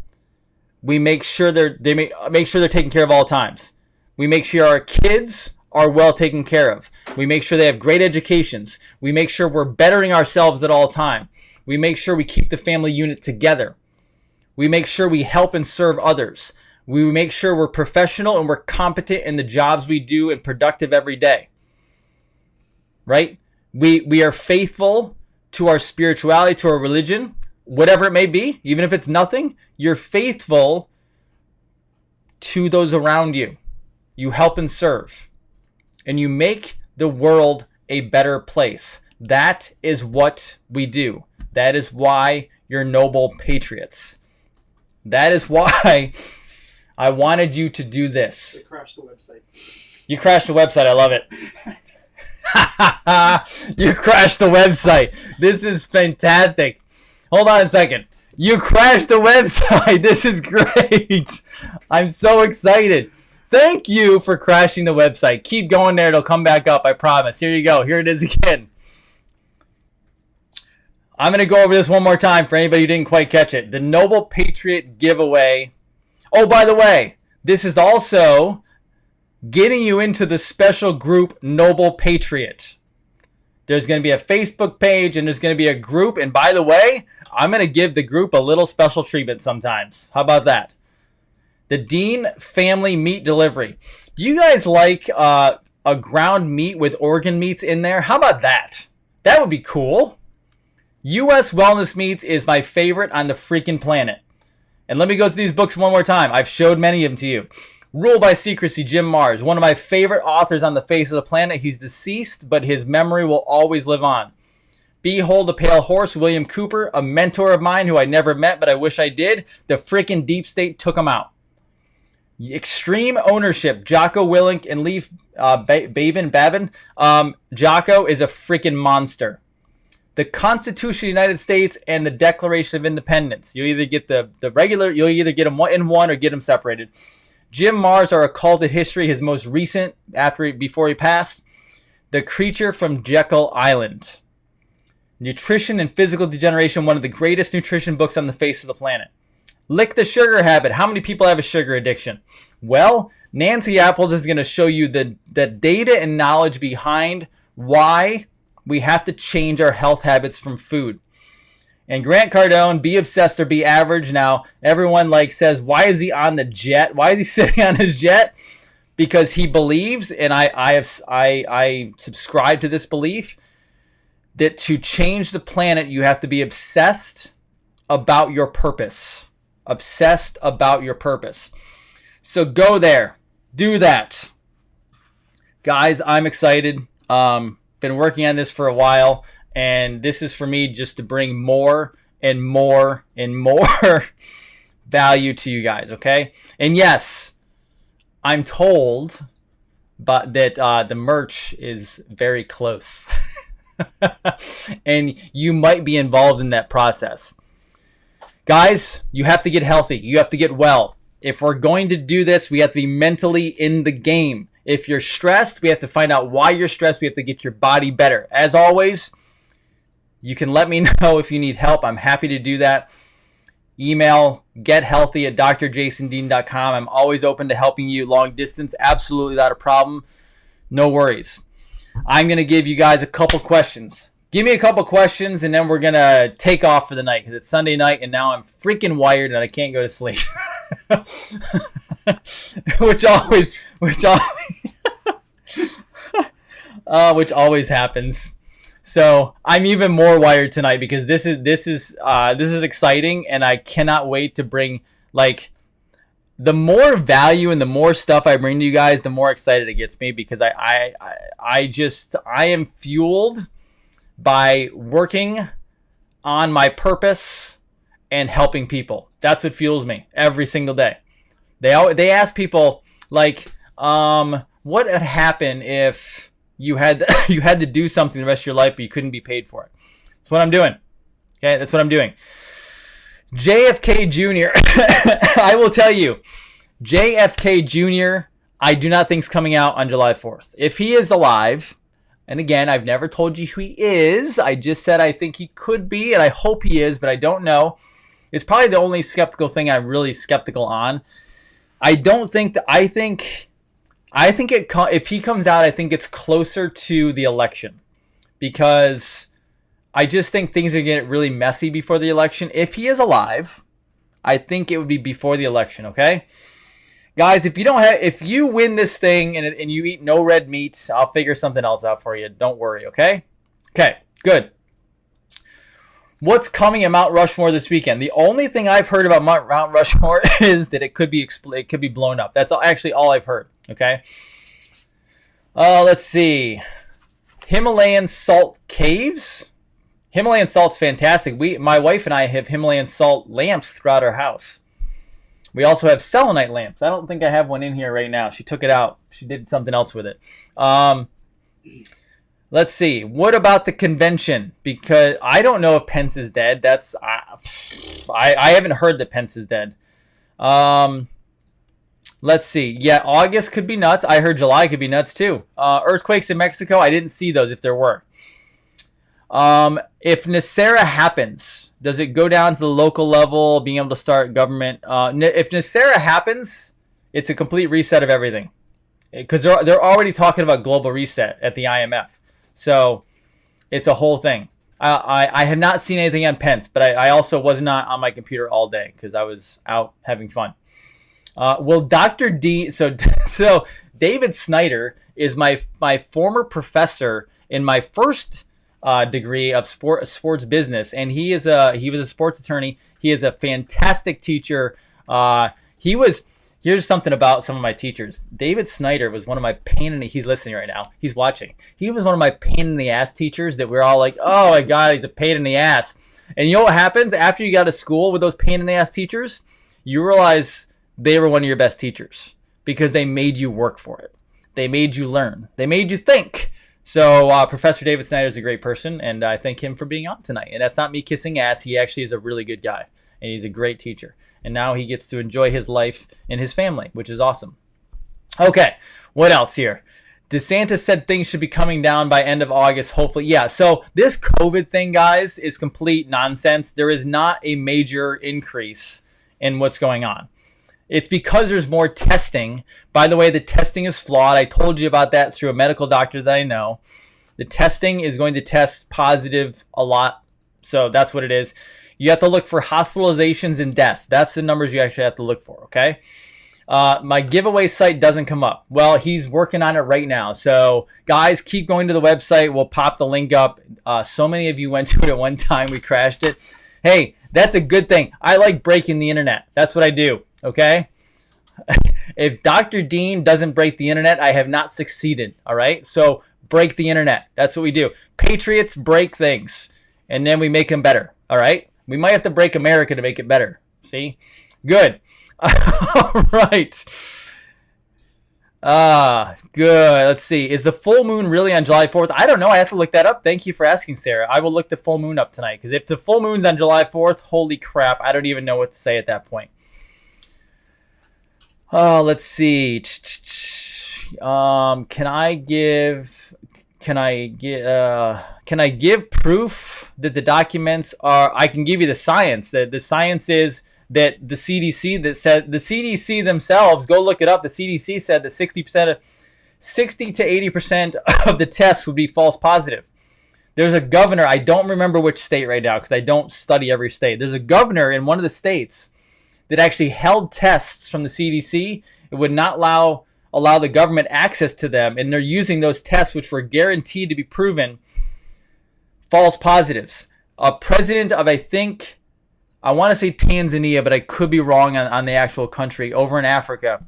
We make sure they're taken care of all times. We make sure our kids are well taken care of. We make sure they have great educations. We make sure we're bettering ourselves at all time. We make sure we keep the family unit together. We make sure we help and serve others. We make sure we're professional and we're competent in the jobs we do and productive every day. Right? We are faithful to our spirituality, to our religion, whatever it may be, even if it's nothing. You're faithful to those around you. You help and serve. And you make the world a better place. That is what we do. That is why you're noble patriots. That is why I wanted you to do this. You crashed the website. You crashed the website. I love it. You crashed the website. This is fantastic. Hold on a second. You crashed the website. This is great. I'm so excited. Thank you for crashing the website. Keep going there. It'll come back up. I promise. Here you go. Here it is again. I'm going to go over this one more time for anybody who didn't quite catch it. The Noble Patriot giveaway. Oh, by the way, this is also getting you into the special group Noble Patriot. There's going to be a Facebook page and there's going to be a group. And by the way, I'm going to give the group a little special treatment sometimes. How about that? The Dean Family Meat Delivery. Do you guys like a ground meat with organ meats in there? How about that? That would be cool. U.S. Wellness Meats is my favorite on the freaking planet. And let me go through these books one more time. I've showed many of them to you. Rule by Secrecy, Jim Marrs. One of my favorite authors on the face of the planet. He's deceased, but his memory will always live on. Behold the Pale Horse, William Cooper, a mentor of mine who I never met, but I wish I did. The freaking deep state took him out. Extreme Ownership, Jocko Willink and Leif Babin. Jocko is a freaking monster. The Constitution of the United States and the Declaration of Independence. You either get the regular, you'll either get them in one or get them separated. Jim Marrs, Our Occulted History, his most recent, before he passed. The Creature from Jekyll Island. Nutrition and Physical Degeneration, one of the greatest nutrition books on the face of the planet. Lick the Sugar Habit. How many people have a sugar addiction? Well, Nancy Apples is going to show you the data and knowledge behind why we have to change our health habits from food. And Grant Cardone, Be Obsessed or Be Average. Now, everyone says, why is he on the jet? Why is he sitting on his jet? Because he believes, and I subscribe to this belief, that to change the planet, you have to be obsessed about your purpose. Obsessed about your purpose. So go there. Do that. Guys, I'm excited. Been working on this for a while, and this is for me just to bring more and more and more value to you guys, okay? And yes, I'm told that the merch is very close. And you might be involved in that process. Guys, you have to get healthy. You have to get well. If we're going to do this, we have to be mentally in the game. If you're stressed, we have to find out why you're stressed. We have to get your body better. As always, you can let me know if you need help. I'm happy to do that. Email gethealthy@drjasondean.com. I'm always open to helping you long distance. Absolutely not a problem. No worries. I'm going to give you guys a couple questions. Give me a couple questions, and then we're going to take off for the night because it's Sunday night, and now I'm freaking wired, and I can't go to sleep. which always happens. So I'm even more wired tonight because this is exciting, and I cannot wait to bring, like, the more value and the more stuff I bring to you guys, the more excited it gets me, because I am fueled by working on my purpose and helping people. That's what fuels me every single day. They ask people, like, what would happen if you had to do something the rest of your life but you couldn't be paid for it? That's what I'm doing. Okay, that's what I'm doing. JFK Jr. I will tell you, JFK Jr. I do not think is coming out on July 4th. If he is alive, and again, I've never told you who he is. I just said I think he could be, and I hope he is, but I don't know. It's probably the only skeptical thing I'm really skeptical on. I don't think that. I think if he comes out, I think it's closer to the election, because I just think things are going to get really messy before the election. If he is alive, I think it would be before the election. Okay, guys, if you win this thing and you eat no red meat, I'll figure something else out for you. Don't worry. Okay, good. What's coming at Mount Rushmore this weekend? The only thing I've heard about Mount Rushmore is that it could be blown up. That's actually all I've heard. Okay. Let's see. Himalayan salt caves. Himalayan salt's fantastic. My wife and I have Himalayan salt lamps throughout our house. We also have selenite lamps. I don't think I have one in here right now. She took it out. She did something else with it. Let's see. What about the convention? Because I don't know if Pence is dead. I haven't heard that Pence is dead. Let's see. Yeah, August could be nuts. I heard July could be nuts too. Earthquakes in Mexico. I didn't see those if there were. If NESARA happens, does it go down to the local level, being able to start government? If NESARA happens, it's a complete reset of everything, because they're already talking about global reset at the IMF. So it's a whole thing. I have not seen anything on Pence, but I also was not on my computer all day because I was out having fun. Will Dr. D? So David Snyder is my former professor in my first degree of sports business, and he was a sports attorney. He is a fantastic teacher. Here's something about some of my teachers. David Snyder was one of my he's listening right now. He's watching. He was one of my pain in the ass teachers that we're all like, oh my God, he's a pain in the ass. And you know what happens after you got to school with those pain in the ass teachers? You realize they were one of your best teachers because they made you work for it. They made you learn. They made you think. So Professor David Snyder is a great person, and I thank him for being on tonight. And that's not me kissing ass. He actually is a really good guy, and he's a great teacher. And now he gets to enjoy his life and his family, which is awesome. Okay, what else here? DeSantis said things should be coming down by end of August, hopefully. Yeah, so this COVID thing, guys, is complete nonsense. There is not a major increase in what's going on. It's because there's more testing. By the way, the testing is flawed. I told you about that through a medical doctor that I know. The testing is going to test positive a lot. So that's what it is. You have to look for hospitalizations and deaths. That's the numbers you actually have to look for, okay? My giveaway site doesn't come up. Well, he's working on it right now. So, guys, keep going to the website. We'll pop the link up. So many of you went to it at one time. We crashed it. Hey, that's a good thing. I like breaking the internet. That's what I do, okay? If Dr. Dean doesn't break the internet, I have not succeeded, all right? So, break the internet. That's what we do. Patriots break things, and then we make them better, all right? We might have to break America to make it better. See? Good. All right. Good. Let's see. Is the full moon really on July 4th? I don't know. I have to look that up. Thank you for asking, Sarah. I will look the full moon up tonight, because if the full moon's on July 4th, holy crap, I don't even know what to say at that point. Let's see. Can I give proof that the documents are? I can give you the science. That the science is that the CDC themselves, go look it up. The CDC said that 60 to 80% of the tests would be false positive. There's a governor, I don't remember which state right now because I don't study every state. There's a governor in one of the states that actually held tests from the CDC. It would not allow the government access to them, and they're using those tests, which were guaranteed to be proven false positives. A president of, I want to say Tanzania, but I could be wrong on the actual country, over in Africa.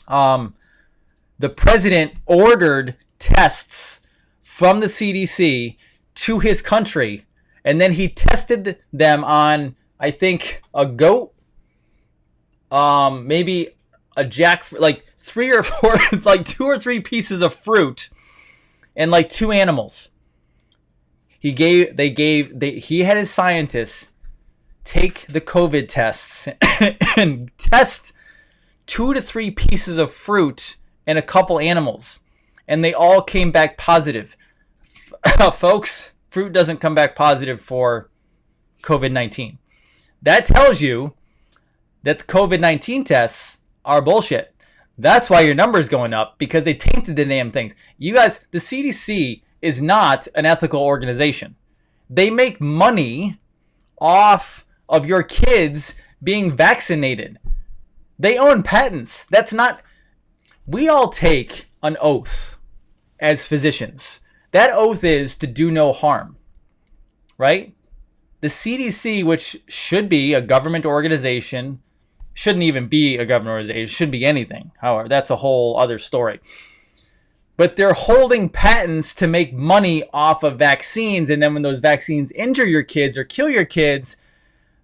The president ordered tests from the CDC to his country, and then he tested them on, I think, a goat, maybe a like 3 or 4, like 2 or 3 pieces of fruit, and like 2 animals. He had his scientists take the COVID tests and test 2 to 3 pieces of fruit and a couple animals, and they all came back positive. Folks, fruit doesn't come back positive for COVID-19. That tells you that the COVID-19 tests are bullshit. That's why your number is going up, because they tainted the damn things. You guys, the CDC is not an ethical organization. They make money off of your kids being vaccinated. They own patents. We all take an oath as physicians. That oath is to do no harm, right? The CDC, which should be a government organization, shouldn't even be a government organization. It shouldn't be anything. However, that's a whole other story. But they're holding patents to make money off of vaccines, and then when those vaccines injure your kids or kill your kids,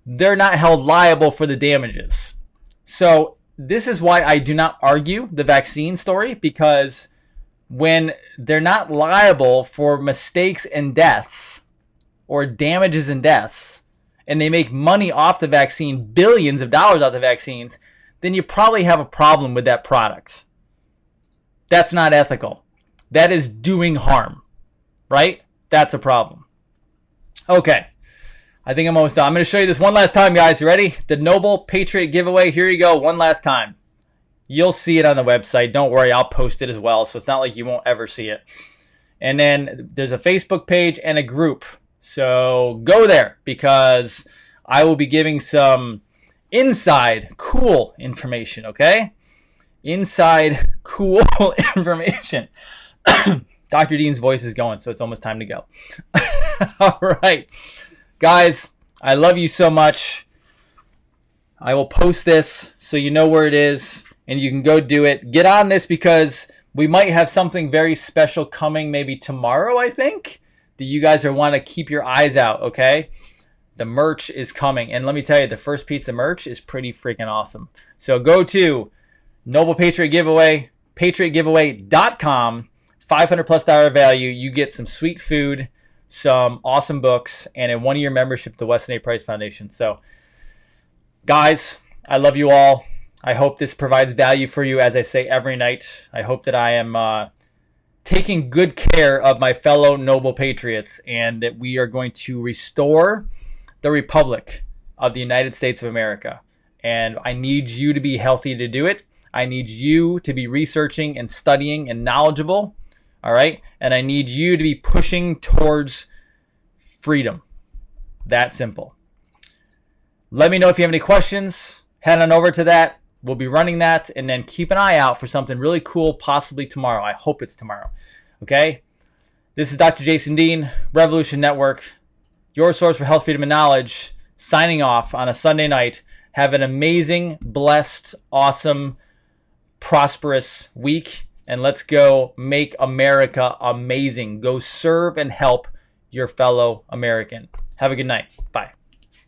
they're not held liable for the damages. So this is why I do not argue the vaccine story, because when they're not liable for mistakes and deaths or damages and deaths, and they make money off the vaccine, billions of dollars off the vaccines, then you probably have a problem with that product. That's not ethical. That is doing harm, right? That's a problem. Okay, I think I'm almost done. I'm going to show you this one last time, guys. You ready? The Noble Patriot giveaway. Here you go, one last time. You'll see it on the website. Don't worry, I'll post it as well, so it's not like you won't ever see it. And then there's a Facebook page and a group. So go there, because I will be giving some inside cool information, okay? Inside cool information. Dr. Dean's voice is going, so it's almost time to go. All right. Guys, I love you so much. I will post this so you know where it is, and you can go do it. Get on this, because we might have something very special coming maybe tomorrow, I think, that you guys are want to keep your eyes out, okay? The merch is coming. And let me tell you, the first piece of merch is pretty freaking awesome. So go to Noble Patriot Giveaway, patriotgiveaway.com, $500+ value. You get some sweet food, some awesome books, and a 1-year membership to the Weston A. Price Foundation. So, guys, I love you all. I hope this provides value for you, as I say every night. I hope that I am taking good care of my fellow noble patriots, and that we are going to restore the Republic of the United States of America. And I need you to be healthy to do it. I need you to be researching and studying and knowledgeable. All right? And I need you to be pushing towards freedom. That simple. Let me know if you have any questions. Head on over to that. We'll be running that, and then keep an eye out for something really cool, possibly tomorrow. I hope it's tomorrow. Okay? This is Dr. Jason Dean, Revolution Network, your source for health, freedom, and knowledge, signing off on a Sunday night. Have an amazing, blessed, awesome, prosperous week, and let's go make America amazing. Go serve and help your fellow American. Have a good night. Bye.